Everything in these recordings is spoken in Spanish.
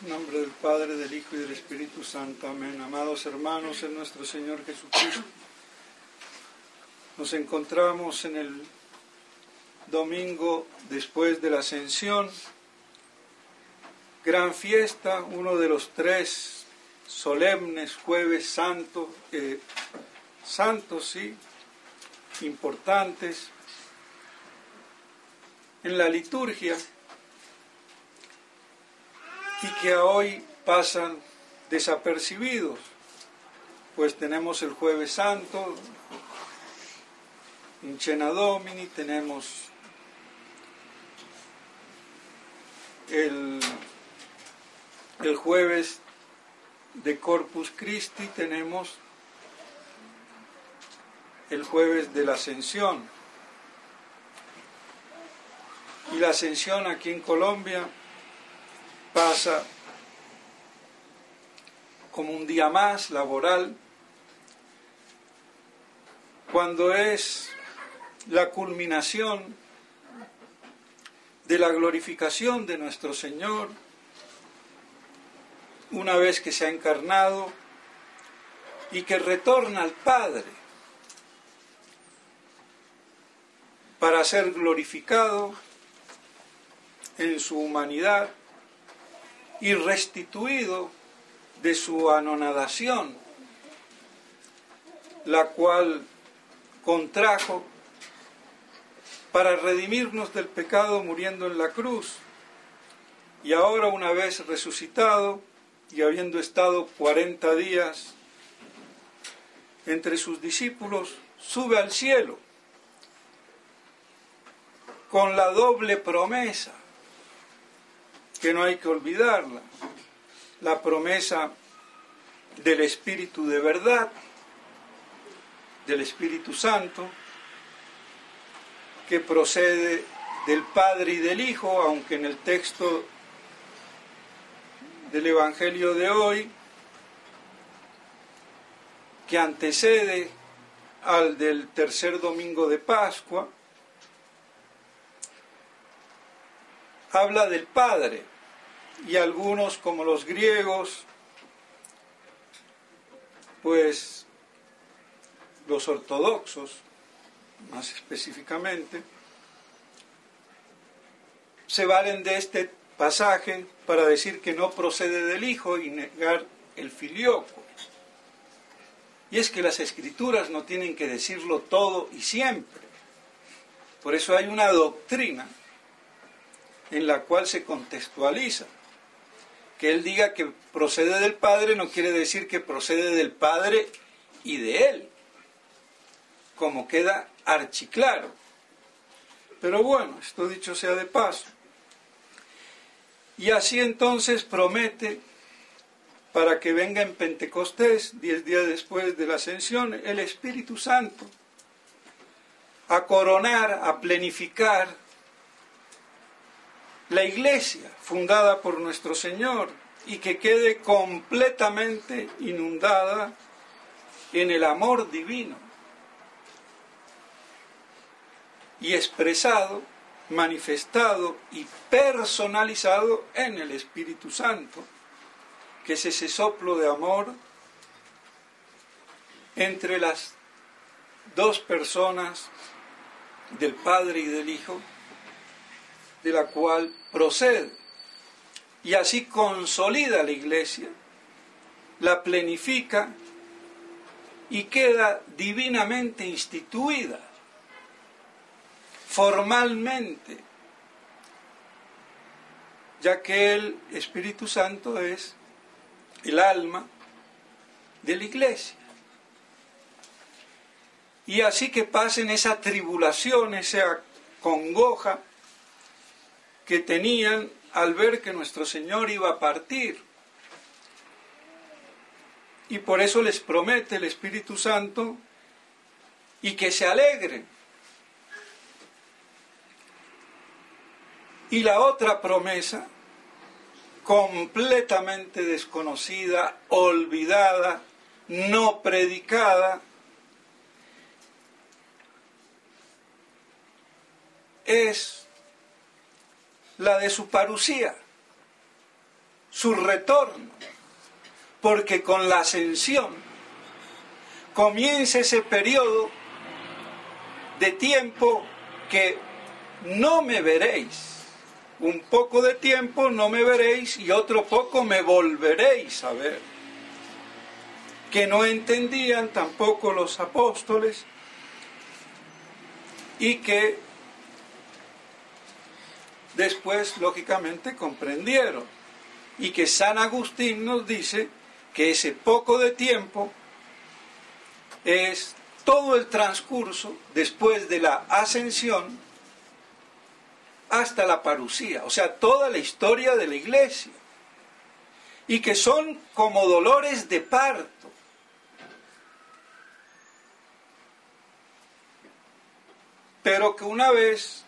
En nombre del Padre, del Hijo y del Espíritu Santo. Amén. Amados hermanos en nuestro Señor Jesucristo, nos encontramos en el domingo después de la Ascensión, gran fiesta, uno de los tres solemnes jueves santos, importantes en la liturgia, y que hoy pasan desapercibidos, pues tenemos el Jueves Santo, in Cena Domini, tenemos el jueves de Corpus Christi, tenemos el jueves de la Ascensión. Y la Ascensión aquí en Colombia pasa como un día más laboral, cuando es la culminación de la glorificación de nuestro Señor, una vez que se ha encarnado y que retorna al Padre para ser glorificado en su humanidad y restituido de su anonadación, la cual contrajo para redimirnos del pecado muriendo en la cruz, y ahora, una vez resucitado y habiendo estado 40 días entre sus discípulos, sube al cielo con la doble promesa, que no hay que olvidarla, la promesa del Espíritu de verdad, del Espíritu Santo, que procede del Padre y del Hijo, aunque en el texto del Evangelio de hoy, que antecede al del tercer domingo de Pascua, habla del Padre. Y algunos, como los griegos, pues los ortodoxos, más específicamente, se valen de este pasaje para decir que no procede del Hijo y negar el filioque. Y es que las Escrituras no tienen que decirlo todo y siempre. Por eso hay una doctrina en la cual se contextualiza. Que él diga que procede del Padre no quiere decir que procede del Padre y de él, como queda archiclaro. Pero bueno, esto dicho sea de paso. Y así entonces promete, para que venga en Pentecostés, 10 días después de la Ascensión, el Espíritu Santo, a coronar, a plenificar la Iglesia fundada por nuestro Señor, y que quede completamente inundada en el amor divino y expresado, manifestado y personalizado en el Espíritu Santo, que es ese soplo de amor entre las dos personas del Padre y del Hijo, de la cual procede, y así consolida la Iglesia, la plenifica y queda divinamente instituida, formalmente, ya que el Espíritu Santo es el alma de la Iglesia. Y así que pasen esa tribulación, esa congoja que tenían al ver que nuestro Señor iba a partir. Y por eso les promete el Espíritu Santo, y que se alegren. Y la otra promesa, completamente desconocida, olvidada, no predicada, es la de su parusía, su retorno, porque con la ascensión comienza ese periodo de tiempo que no me veréis. Un poco de tiempo no me veréis y otro poco me volveréis a ver. Que no entendían tampoco los apóstoles y que después, lógicamente, comprendieron. Y que San Agustín nos dice que ese poco de tiempo es todo el transcurso después de la ascensión hasta la parusía, o sea, toda la historia de la Iglesia, y que son como dolores de parto. Pero que una vez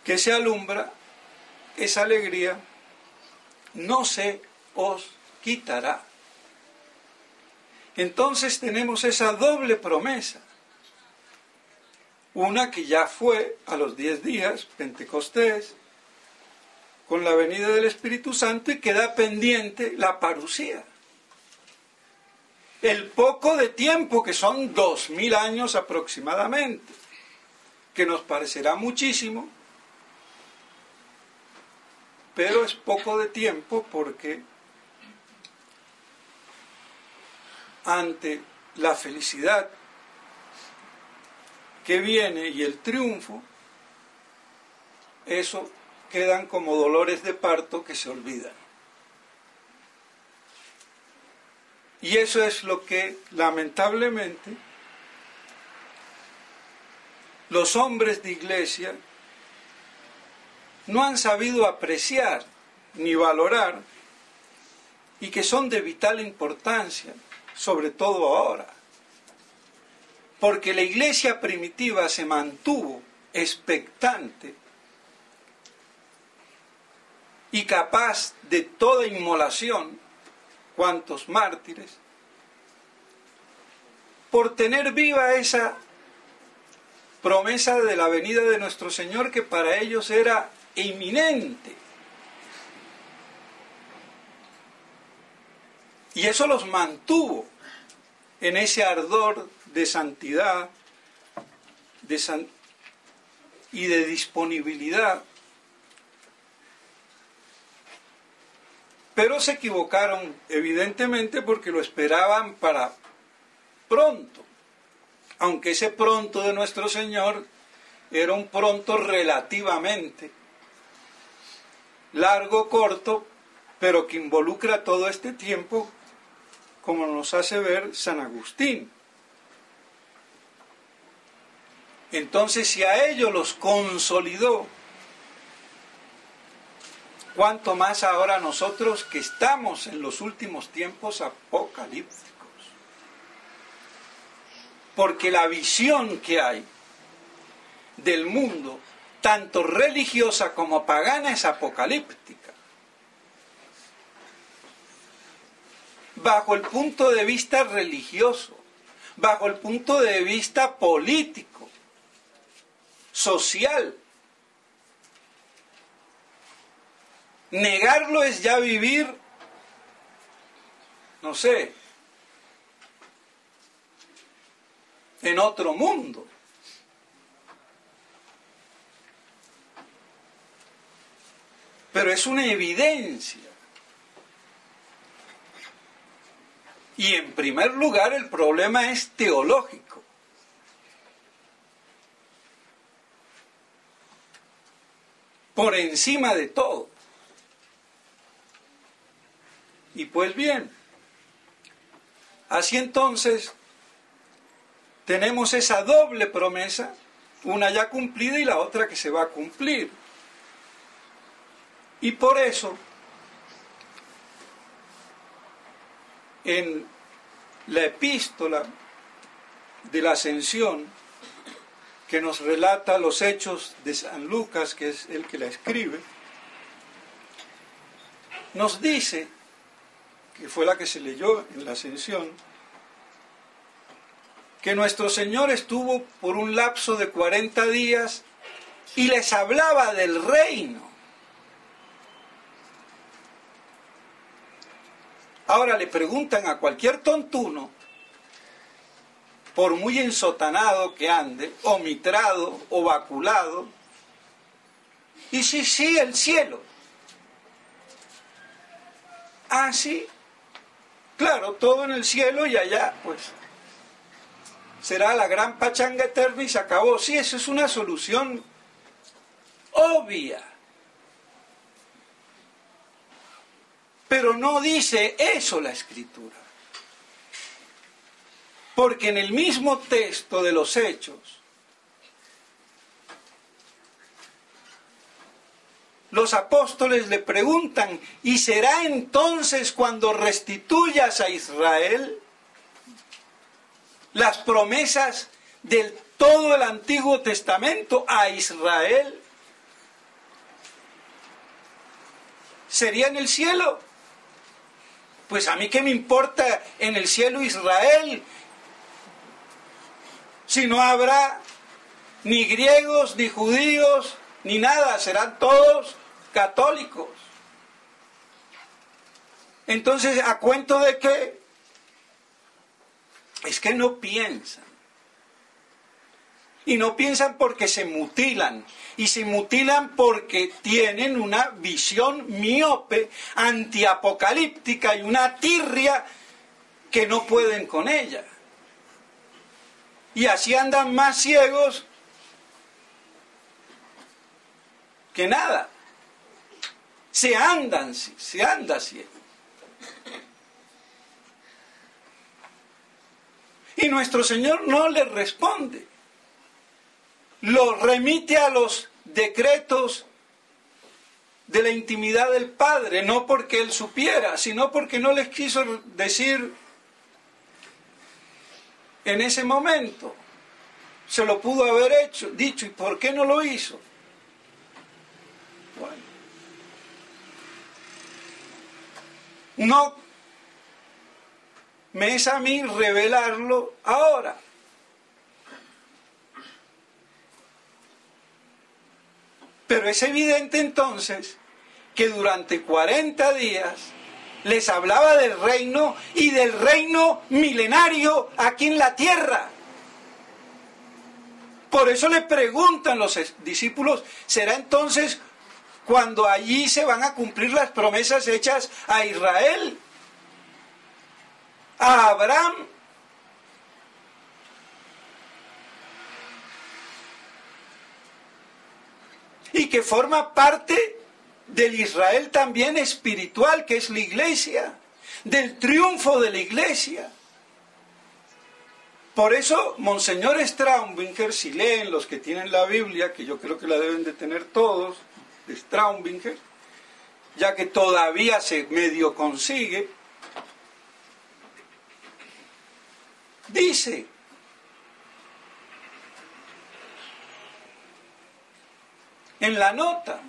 que se alumbra, esa alegría no se os quitará. Entonces tenemos esa doble promesa. Una que ya fue a los 10 días, Pentecostés, con la venida del Espíritu Santo, y queda pendiente la parusía. El poco de tiempo, que son 2000 años aproximadamente, que nos parecerá muchísimo, pero es poco de tiempo porque ante la felicidad que viene y el triunfo, eso quedan como dolores de parto que se olvidan. Y eso es lo que, lamentablemente, los hombres de iglesia no han sabido apreciar ni valorar, y que son de vital importancia, sobre todo ahora. Porque la iglesia primitiva se mantuvo expectante y capaz de toda inmolación, cuantos mártires, por tener viva esa promesa de la venida de nuestro Señor, que para ellos era inminente. Y eso los mantuvo en ese ardor de santidad y de disponibilidad. Pero se equivocaron, evidentemente, porque lo esperaban para pronto. Aunque ese pronto de nuestro Señor era un pronto relativamente largo, corto, pero que involucra todo este tiempo, como nos hace ver San Agustín. Entonces, si a ellos los consolidó, cuánto más ahora nosotros, que estamos en los últimos tiempos apocalípticos. Porque la visión que hay del mundo, tanto religiosa como pagana, es apocalíptica. Bajo el punto de vista religioso, bajo el punto de vista político, social. Negarlo es ya vivir, no sé, en otro mundo. Pero es una evidencia. Y en primer lugar el problema es teológico. Por encima de todo. Y pues bien, así entonces tenemos esa doble promesa, una ya cumplida y la otra que se va a cumplir. Y por eso, en la epístola de la Ascensión, que nos relata los hechos de San Lucas, que es el que la escribe, nos dice, que fue la que se leyó en la Ascensión, que nuestro Señor estuvo por un lapso de 40 días y les hablaba del reino. Ahora le preguntan a cualquier tontuno, por muy ensotanado que ande, o mitrado, o vaculado, y sí, el cielo. Ah, sí, claro, todo en el cielo y allá, pues, será la gran pachanga eterna y se acabó. Sí, eso es una solución obvia. Pero no dice eso la Escritura. Porque en el mismo texto de los Hechos, los apóstoles le preguntan, ¿y será entonces cuando restituyas a Israel las promesas de todo el Antiguo Testamento a Israel? ¿Sería en el cielo? Pues a mí qué me importa en el cielo Israel, si no habrá ni griegos, ni judíos, ni nada, serán todos católicos. Entonces, ¿a cuento de qué? Es que no piensan. Y no piensan porque se mutilan. Y se mutilan porque tienen una visión miope, antiapocalíptica y una tirria que no pueden con ella. Y así andan más ciegos que nada. Se anda ciego. Y nuestro Señor no le responde. Lo remite a los decretos de la intimidad del Padre, no porque Él supiera, sino porque no les quiso decir en ese momento. Se lo pudo haber dicho, ¿y por qué no lo hizo? Bueno. No me es a mí revelarlo ahora. Pero es evidente entonces que durante 40 días les hablaba del reino y del reino milenario aquí en la tierra. Por eso le preguntan los discípulos, ¿será entonces cuando allí se van a cumplir las promesas hechas a Israel, a Abraham? Y que forma parte del Israel también espiritual, que es la iglesia, del triunfo de la iglesia. Por eso, Monseñor Straubingen, si leen los que tienen la Biblia, que yo creo que la deben de tener todos, de Straubingen, ya que todavía se medio consigue, dice: en la nota,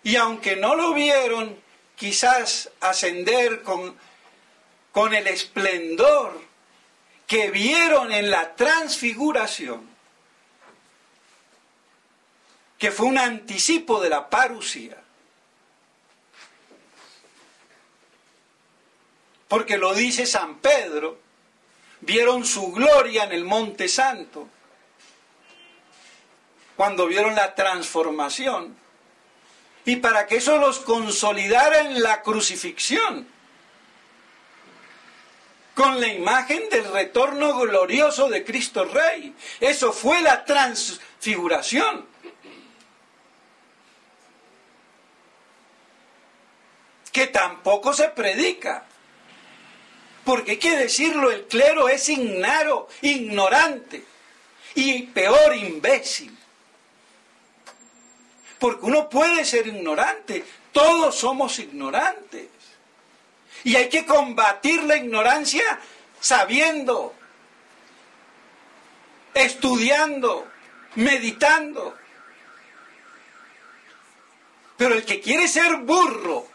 y aunque no lo vieron quizás ascender con el esplendor que vieron en la transfiguración, que fue un anticipo de la parusía, porque lo dice San Pedro, vieron su gloria en el Monte Santo, cuando vieron la transformación, y para que eso los consolidara en la crucifixión, con la imagen del retorno glorioso de Cristo Rey. Eso fue la transfiguración. Que tampoco se predica, porque hay que decirlo, el clero es ignaro, ignorante, y peor, imbécil. Porque uno puede ser ignorante, todos somos ignorantes. Y hay que combatir la ignorancia sabiendo, estudiando, meditando. Pero el que quiere ser burro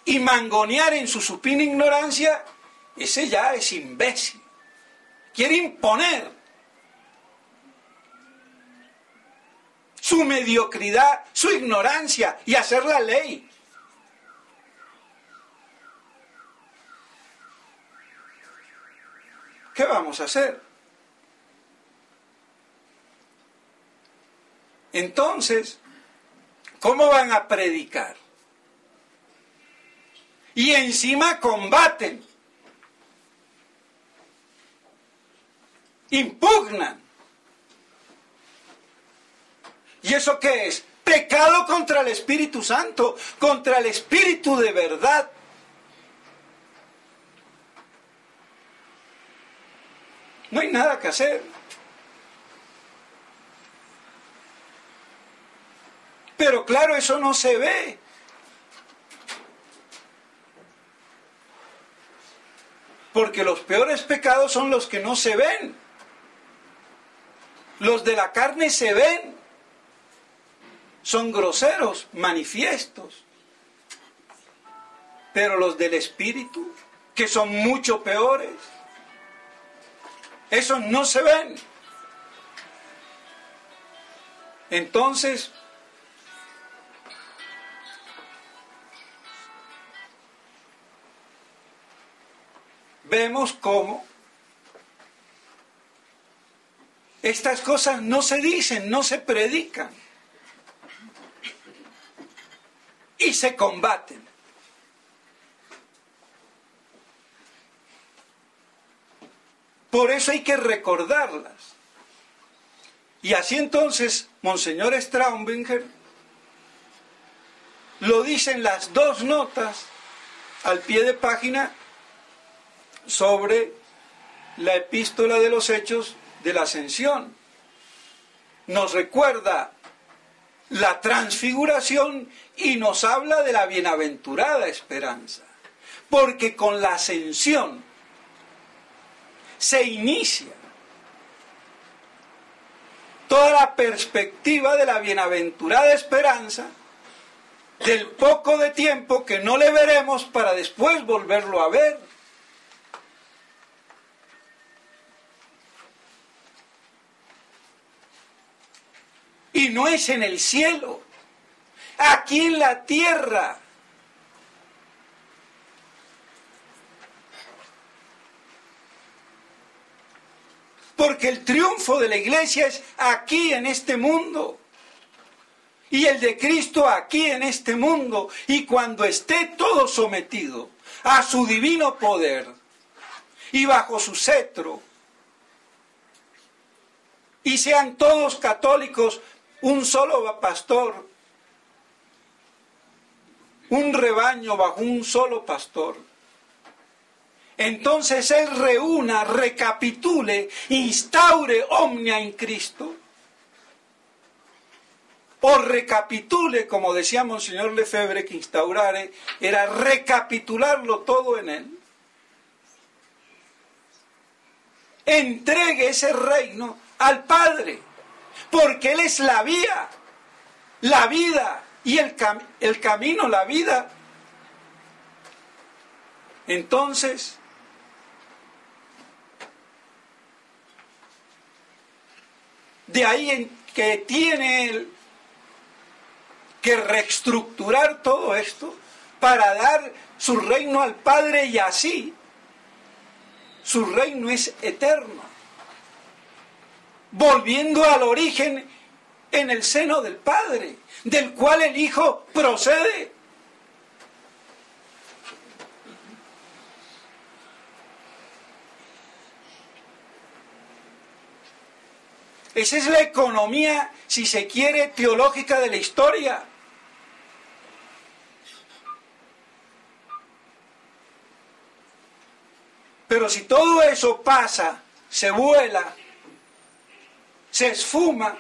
y mangonear en su supina ignorancia, ese ya es imbécil. Quiere imponer su mediocridad, su ignorancia y hacer la ley. ¿qué vamos a hacer? Entonces, ¿cómo van a predicar? Y encima combaten, impugnan. ¿Y eso qué es? Pecado contra el Espíritu Santo, contra el Espíritu de verdad. No hay nada que hacer. Pero claro, eso no se ve. Porque los peores pecados son los que no se ven. Los de la carne se ven. Son groseros, manifiestos. Pero los del Espíritu, que son mucho peores, esos no se ven. Entonces, vemos cómo estas cosas no se dicen, no se predican y se combaten. Por eso hay que recordarlas. Y así entonces, Monseñor Straubinger lo dice en las 2 notas al pie de página sobre la epístola de los Hechos de la Ascensión. Nos recuerda la transfiguración y nos habla de la bienaventurada esperanza. Porque con la ascensión se inicia toda la perspectiva de la bienaventurada esperanza del poco de tiempo que no le veremos para después volverlo a ver. Y no es en el cielo, aquí en la tierra. Porque el triunfo de la iglesia es aquí en este mundo. Y el de Cristo aquí en este mundo. Y cuando esté todo sometido a su divino poder y bajo su cetro, y sean todos católicos, un solo pastor, un rebaño bajo un solo pastor. Entonces Él reúna, recapitule, instaure omnia in Cristo. O recapitule, como decía Monseñor Lefebvre, que instaurare era recapitularlo todo en Él. Entregue ese reino al Padre, porque Él es la vía, la vida y el camino, la vida. Entonces, de ahí en que tiene Él que reestructurar todo esto para dar su reino al Padre, y así su reino es eterno, volviendo al origen en el seno del Padre, del cual el Hijo procede. Esa es la economía, si se quiere, teológica de la historia. Pero si todo eso pasa, se vuela, se esfuma,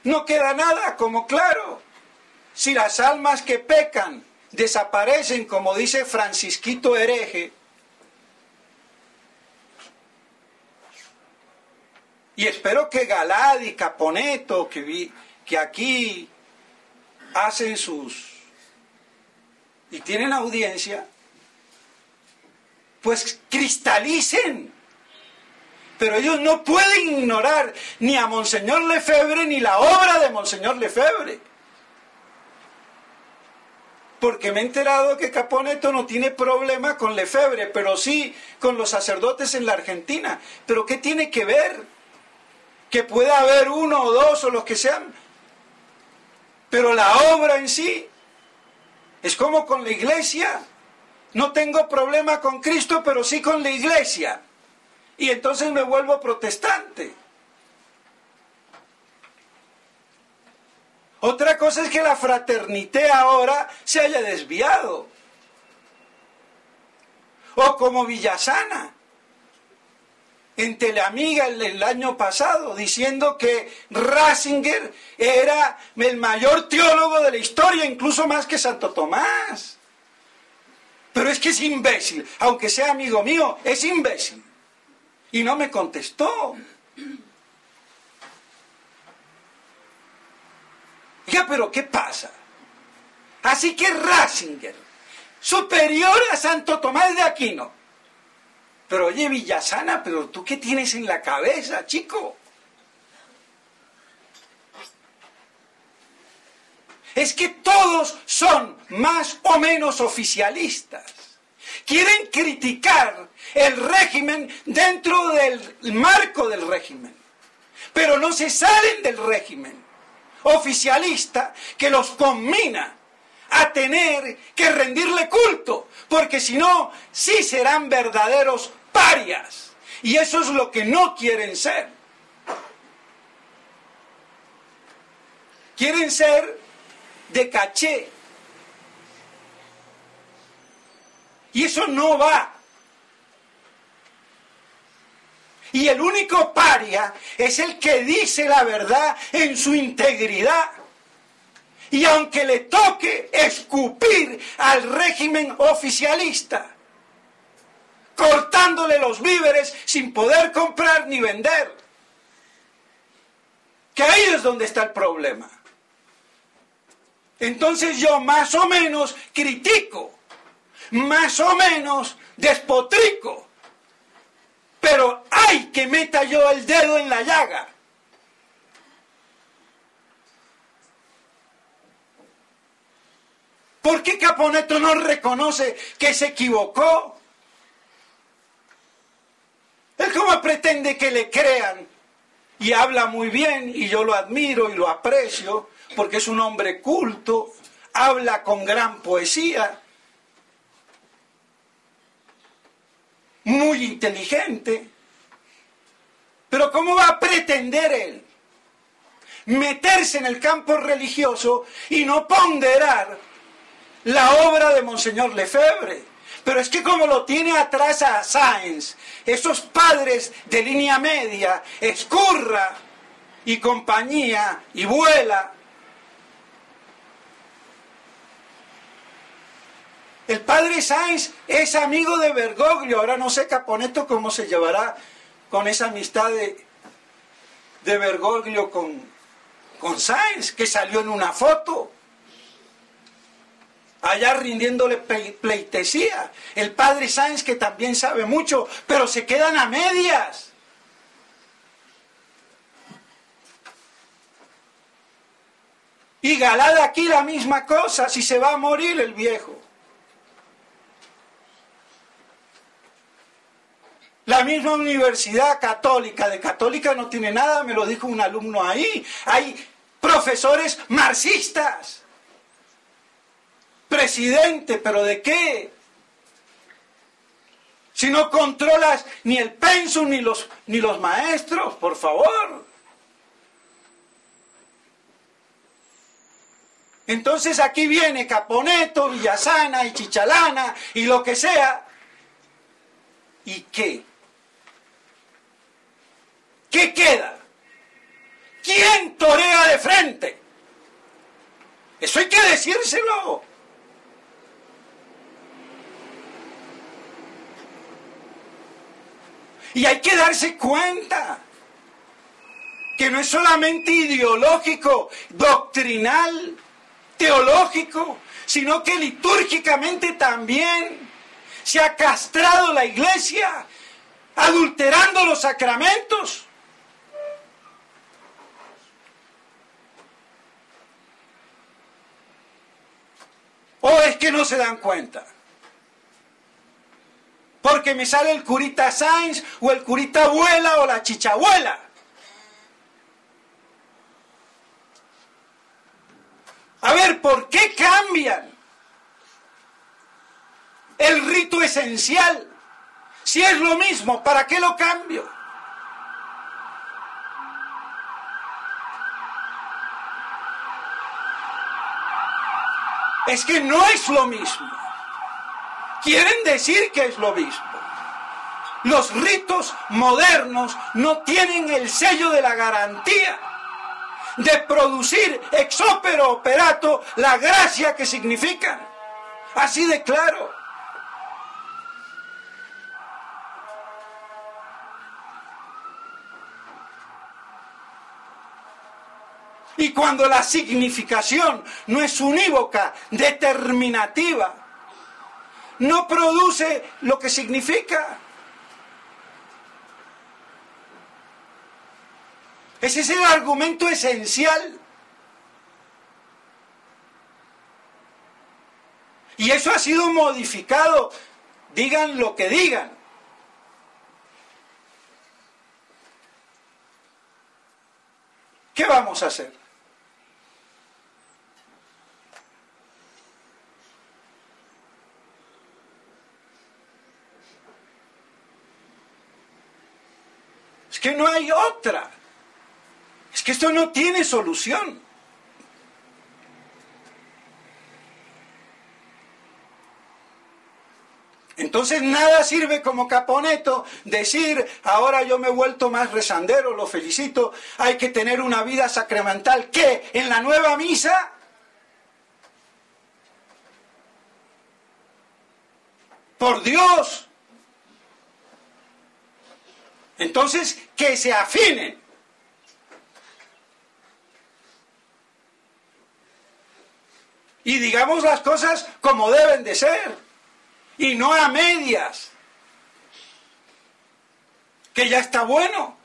no queda nada, como claro, si las almas que pecan desaparecen, como dice Francisquito hereje, y espero que Galad y Caponeto, que aquí hacen y tienen audiencia, pues cristalicen. Pero ellos no pueden ignorar ni a Monseñor Lefebvre ni la obra de Monseñor Lefebvre. porque me he enterado que Caponeto no tiene problema con Lefebvre, pero sí con los sacerdotes en la Argentina. ¿Pero qué tiene que ver? Que pueda haber uno o dos o los que sean, pero la obra en sí es como con la iglesia. No tengo problema con Cristo, pero sí con la iglesia. Y entonces me vuelvo protestante. Otra cosa es que la fraternité ahora se haya desviado. O como Villasana, en Teleamiga el año pasado, diciendo que Ratzinger era el mayor teólogo de la historia, incluso más que Santo Tomás. Pero es que es imbécil, aunque sea amigo mío, es imbécil. Y no me contestó. Ya, pero ¿qué pasa? Así que Ratzinger, superior a Santo Tomás de Aquino. Pero oye, Villasana, ¿pero tú qué tienes en la cabeza, chico? Es que todos son más o menos oficialistas. Quieren criticar el régimen dentro del marco del régimen, pero no se salen del régimen oficialista que los conmina a tener que rendirle culto, porque si no, sí serán verdaderos parias, y eso es lo que no quieren ser. Quieren ser de caché, y eso no va. Y el único paria es el que dice la verdad en su integridad. Y aunque le toque escupir al régimen oficialista, cortándole los víveres sin poder comprar ni vender, que ahí es donde está el problema. Entonces yo más o menos critico, más o menos despotrico, pero ¡ay que meta yo el dedo en la llaga! ¿Por qué Caponeto no reconoce que se equivocó? Él cómo pretende que le crean, y habla muy bien, y yo lo admiro y lo aprecio, porque es un hombre culto, habla con gran poesía, muy inteligente, pero ¿cómo va a pretender él meterse en el campo religioso y no ponderar la obra de Monseñor Lefebvre? Pero es que como lo tiene atrás a Sáenz, esos padres de línea media, Escurra y compañía, y Vuela, el padre Sáenz es amigo de Bergoglio. Ahora no sé Caponeto cómo se llevará con esa amistad de Bergoglio con Sáenz, que salió en una foto, allá rindiéndole pleitesía. El padre Sáenz, que también sabe mucho, pero se quedan a medias. Y Galada aquí la misma cosa, si se va a morir el viejo. La misma universidad católica, de católica no tiene nada, me lo dijo un alumno ahí. Hay profesores marxistas. Presidente, ¿pero de qué? Si no controlas ni el pensum ni los maestros, por favor. Entonces aquí viene Caponeto, Villasana y Chichalana y lo que sea. ¿Y qué? ¿Qué queda? ¿Quién torea de frente? Eso hay que decírselo. Y hay que darse cuenta que no es solamente ideológico, doctrinal, teológico, sino que litúrgicamente también se ha castrado la iglesia, adulterando los sacramentos. ¿O es que no se dan cuenta? Porque me sale el curita Sainz o el curita abuela o la chichabuela. A ver, ¿por qué cambian el rito esencial? Si es lo mismo, ¿para qué lo cambio? Es que no es lo mismo. Quieren decir que es lo mismo. Los ritos modernos no tienen el sello de la garantía de producir ex opere operato la gracia que significan. Así de claro. Y cuando la significación no es unívoca, determinativa, no produce lo que significa. Ese es el argumento esencial. Y eso ha sido modificado, digan lo que digan. ¿Qué vamos a hacer? Es que no hay otra. Es que esto no tiene solución. Entonces nada sirve como Caponetto decir, ahora yo me he vuelto más rezandero, lo felicito, hay que tener una vida sacramental. ¿Qué? ¿En la nueva misa? ¡Por Dios! Entonces, que se afinen. Y digamos las cosas como deben de ser. Y no a medias. Que ya está bueno.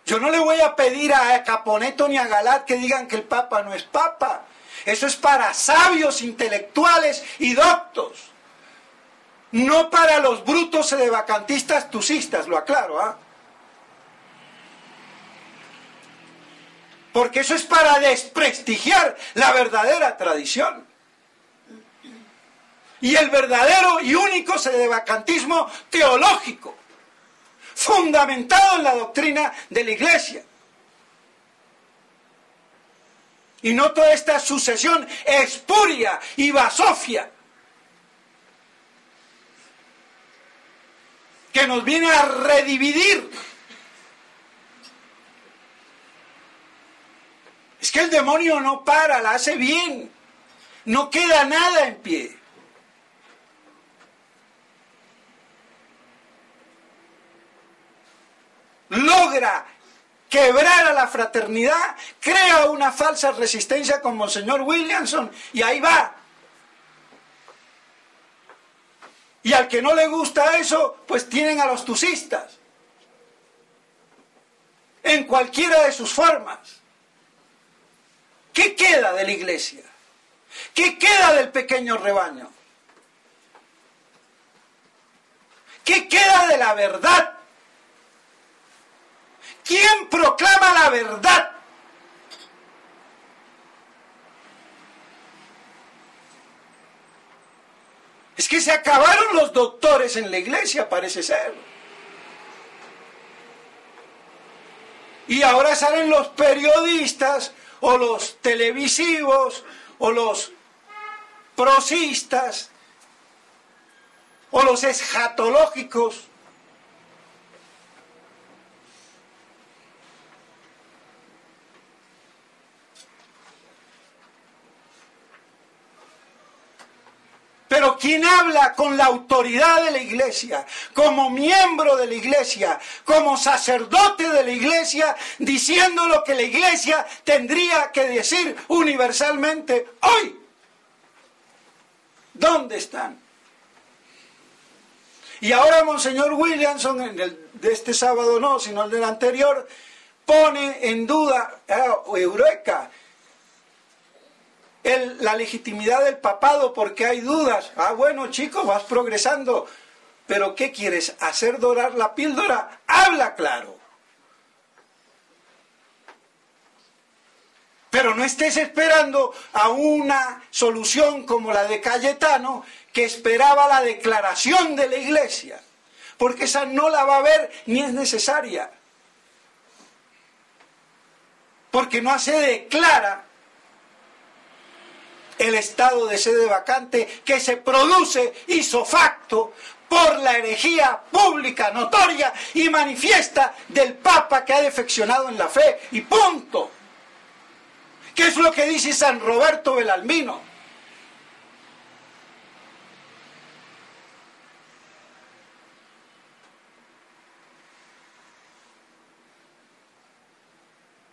Yo no le voy a pedir a Caponetto ni a Galat que digan que el Papa no es Papa. Eso es para sabios, intelectuales y doctos. No para los brutos sedevacantistas tusistas, lo aclaro, ¿ah? Porque eso es para desprestigiar la verdadera tradición. Y el verdadero y único sedevacantismo teológico, fundamentado en la doctrina de la Iglesia. Y no toda esta sucesión espuria y basofia que nos viene a redividir. Es que el demonio no para, la hace bien. No queda nada en pie. Logra quebrar a la fraternidad, crea una falsa resistencia con Monseñor Williamson y ahí va. Y al que no le gusta eso, pues tienen a los tusistas. En cualquiera de sus formas. ¿Qué queda de la Iglesia? ¿Qué queda del pequeño rebaño? ¿Qué queda de la verdad? ¿Quién proclama la verdad? Es que se acabaron los doctores en la Iglesia, parece ser. Y ahora salen los periodistas, o los televisivos, o los prosistas, o los escatológicos. Pero quien habla con la autoridad de la Iglesia, como miembro de la Iglesia, como sacerdote de la Iglesia, diciendo lo que la Iglesia tendría que decir universalmente hoy. ¿Dónde están? Y ahora Monseñor Williamson, de este sábado no, sino el del anterior, pone en duda, eureka, la legitimidad del papado porque hay dudas. Bueno, chicos, vas progresando, pero ¿qué quieres? ¿Hacer dorar la píldora? Habla claro. Pero no estés esperando a una solución como la de Cayetano, que esperaba la declaración de la Iglesia, porque esa no la va a haber ni es necesaria, porque no se declara el estado de sede vacante que se produce ipso facto por la herejía pública, notoria y manifiesta del Papa que ha defeccionado en la fe, y punto. ¿Qué es lo que dice San Roberto Belalmino?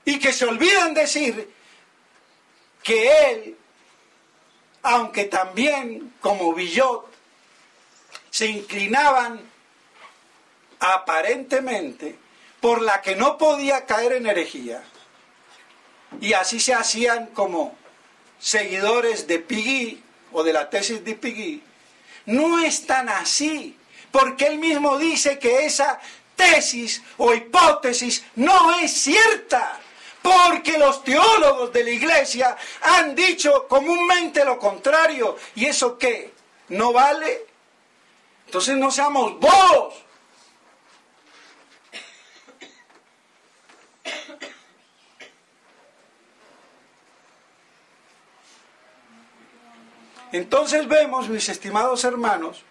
Y que se olvidan decir que él, aunque también como Villot se inclinaban aparentemente por la que no podía caer en herejía, y así se hacían como seguidores de Pigui o de la tesis de Pigui, no es tan así, porque él mismo dice que esa tesis o hipótesis no es cierta, porque los teólogos de la Iglesia han dicho comúnmente lo contrario. ¿Y eso qué? ¿No vale? Entonces no seamos bobos. Entonces vemos, mis estimados hermanos,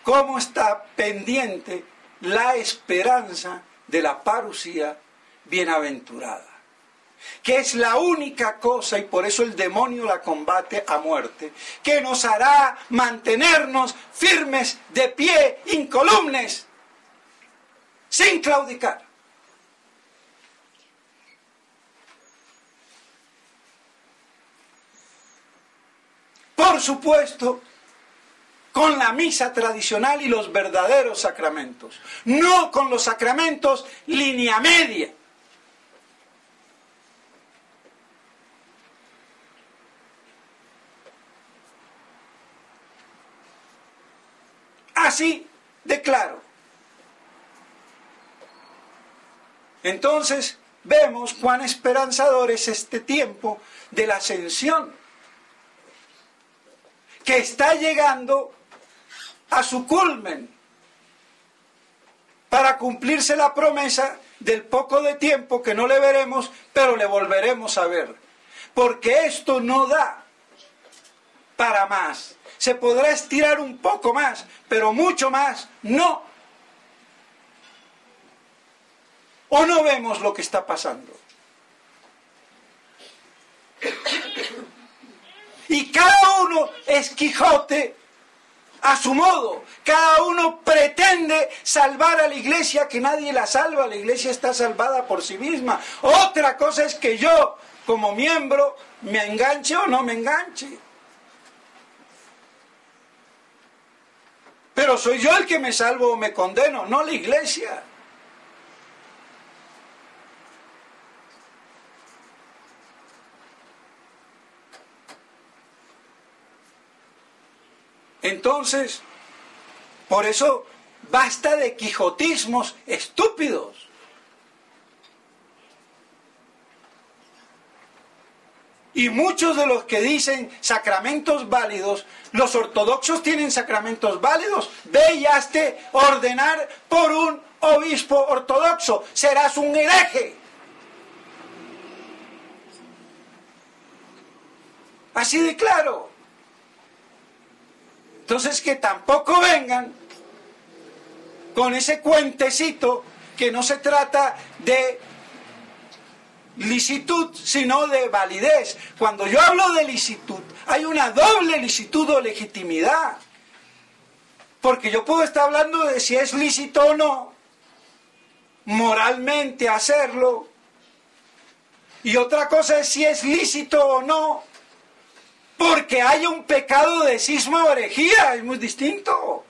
cómo está pendiente la esperanza de la parusía bienaventurada, que es la única cosa, y por eso el demonio la combate a muerte, que nos hará mantenernos firmes, de pie, incolumes, sin claudicar. Por supuesto, con la misa tradicional y los verdaderos sacramentos, no con los sacramentos línea media. Así de claro. Entonces vemos cuán esperanzador es este tiempo de la ascensión, que está llegando a su culmen para cumplirse la promesa del poco de tiempo que no le veremos, pero le volveremos a ver. Porque esto no da para más. Se podrá estirar un poco más, pero mucho más no. ¿O no vemos lo que está pasando? Y cada uno es Quijote a su modo. Cada uno pretende salvar a la Iglesia, que nadie la salva. La Iglesia está salvada por sí misma. Otra cosa es que yo, como miembro, me enganche o no me enganche. Pero soy yo el que me salvo o me condeno, no la Iglesia. Entonces, por eso basta de quijotismos estúpidos. Y muchos de los que dicen sacramentos válidos, los ortodoxos tienen sacramentos válidos. Ve y hazte ordenar por un obispo ortodoxo, serás un hereje. Así de claro. Entonces que tampoco vengan con ese cuentecito que no se trata de licitud, sino de validez. Cuando yo hablo de licitud, hay una doble licitud o legitimidad. Porque yo puedo estar hablando de si es lícito o no, moralmente hacerlo. Y otra cosa es si es lícito o no, porque hay un pecado de cisma o herejía, es muy distinto.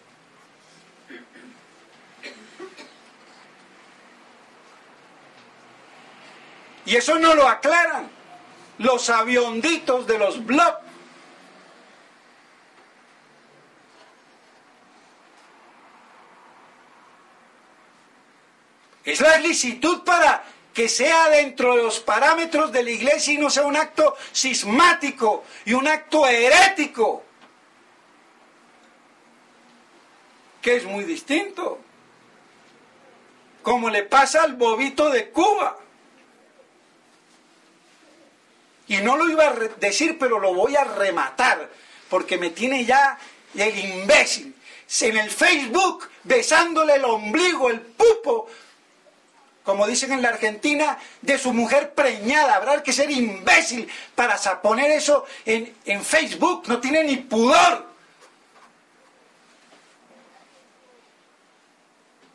Y eso no lo aclaran los avionditos de los blogs. Es la licitud para que sea dentro de los parámetros de la iglesia y no sea un acto cismático y un acto herético, que es muy distinto, como le pasa al bobito de Cuba. Y no lo iba a decir, pero lo voy a rematar, porque me tiene ya el imbécil en el Facebook besándole el ombligo, el pupo, como dicen en la Argentina, de su mujer preñada. Habrá que ser imbécil para poner eso en Facebook, no tiene ni pudor.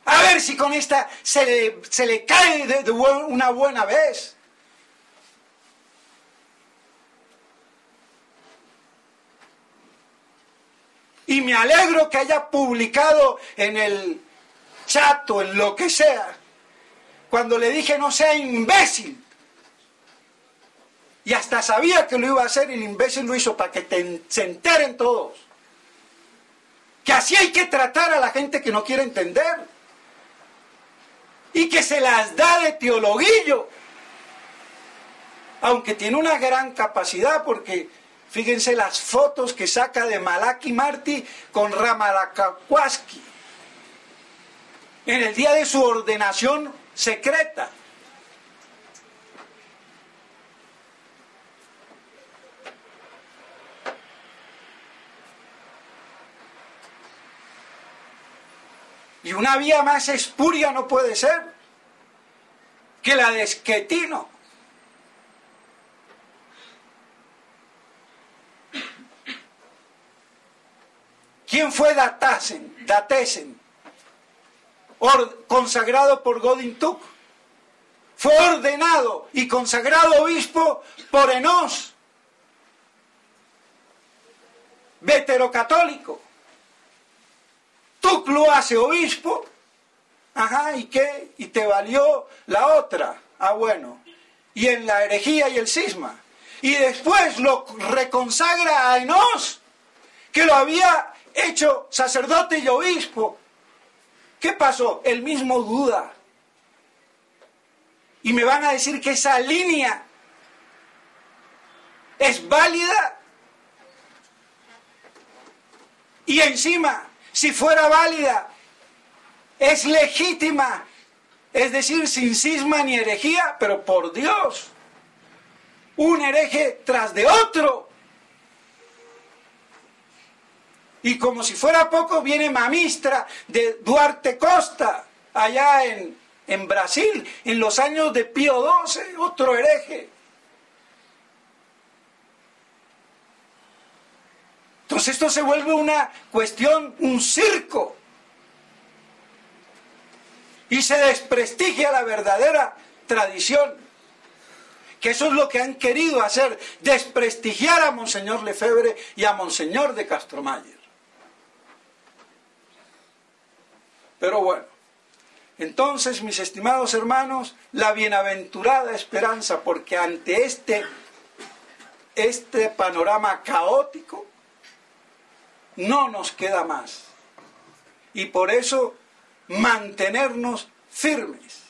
A ver si con esta se le cae de una buena vez. Y me alegro que haya publicado en el chat o en lo que sea, cuando le dije no sea imbécil. Y hasta sabía que lo iba a hacer y el imbécil lo hizo para que se enteren todos. Que así hay que tratar a la gente que no quiere entender. Y que se las da de teologuillo. Aunque tiene una gran capacidad, porque fíjense las fotos que saca de Malaki Martí con Ramalakawaski en el día de su ordenación secreta. Y una vía más espuria no puede ser que la de Schettino. ¿Quién fue Datesen? Consagrado por Godin-Tuk. Fue ordenado y consagrado obispo por Enos, veterocatólico. Tuk lo hace obispo. Ajá, ¿y qué? Y te valió la otra. Ah, bueno. Y en la herejía y el cisma. Y después lo reconsagra a Enos, que lo había hecho sacerdote y obispo. ¿Qué pasó? El mismo duda. Y me van a decir que esa línea es válida. Y encima, si fuera válida, es legítima. Es decir, sin cisma ni herejía, pero por Dios, un hereje tras de otro. Y como si fuera poco, viene Mamistra de Duarte Costa, allá en Brasil, en los años de Pío XII, otro hereje. Entonces esto se vuelve una cuestión, un circo. Y se desprestigia la verdadera tradición. Que eso es lo que han querido hacer, desprestigiar a Monseñor Lefebvre y a Monseñor de Castromayer. Pero bueno, entonces, mis estimados hermanos, la bienaventurada esperanza, porque ante este panorama caótico, no nos queda más. Y por eso, mantenernos firmes,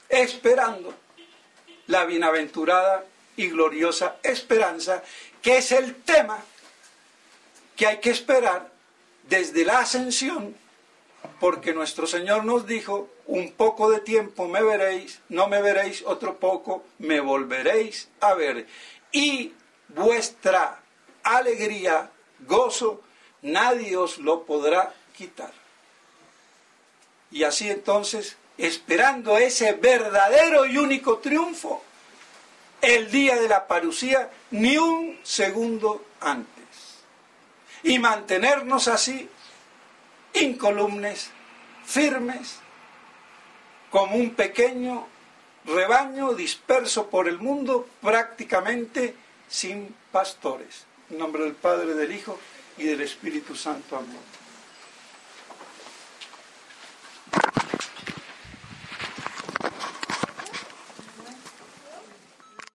esperando la bienaventurada y gloriosa esperanza, que es el tema que hay que esperar desde la ascensión, porque nuestro Señor nos dijo, un poco de tiempo me veréis, no me veréis, otro poco me volveréis a ver. Y vuestra alegría, gozo, nadie os lo podrá quitar. Y así entonces, esperando ese verdadero y único triunfo, el día de la parucía, ni un segundo antes. Y mantenernos así, incolumes, firmes, como un pequeño rebaño disperso por el mundo, prácticamente sin pastores. En nombre del Padre, del Hijo y del Espíritu Santo. Amén.